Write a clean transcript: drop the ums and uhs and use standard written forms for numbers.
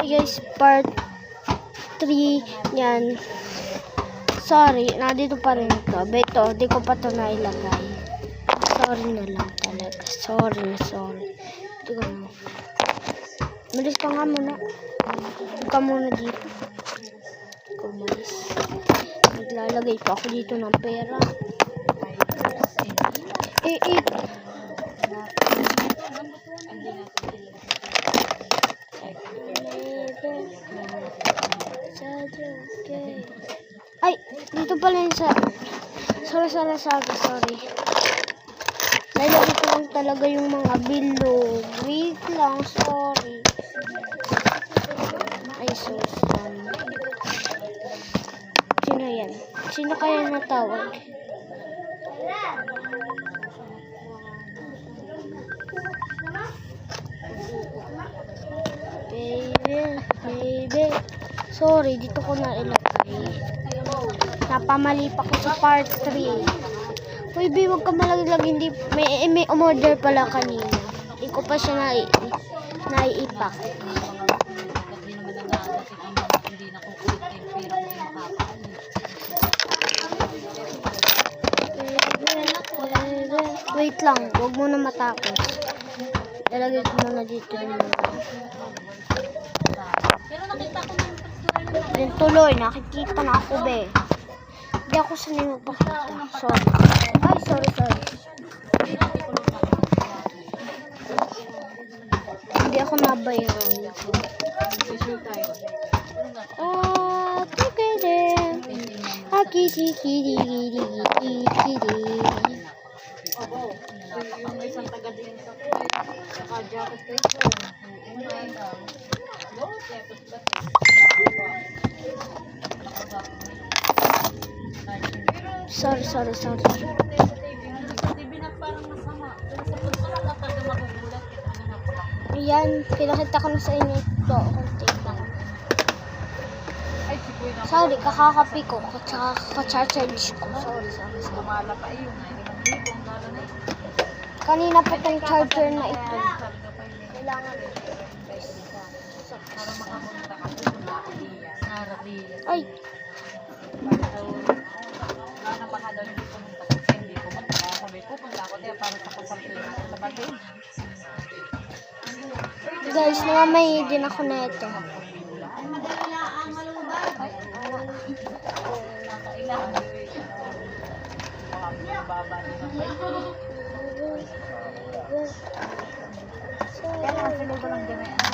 Hey guys, part 3 yan. Sorry, nandito pa rin ito. Beto, di ko pa ito nailagay. Sorry na lang talaga. Sorry. Ito ka mo. Malis ka nga muna. Huwag ka muna dito. Kumalis. Naglalagay pa ako dito ng pera. Ay, dito pala yun sa sorry. Nalagay ko lang talaga yung mga bilog. Wait lang, sorry. Ay, so sorry. Sino yan? Sino kaya natawag? Baby. Sorry, dito ko na ilagay. Napamali pa ko sa part 3. Uy, babe, huwag ka malaglag. Hindi, may umorder pala kanina. Hindi ko pa siya naiipak. Wait lang, huwag mo na matapos. Lalagay ko muna dito yung yung tuloy, nakikita na ako, be. Hindi ako sanay magpakita. Sorry. Ay, sorry. Hindi ako nabayaran. Yung isang taga din sa jacket ko ito. Sorry. Ayan, pinakita ko na sa inyo ito. Sorry, kakakapi ko. Ka-charge ko. Sorry. Kanina po itong charger na ito. Kailangan ay! Guys, namamay din ako na ito. Kaya lang, sila ko lang ganyan.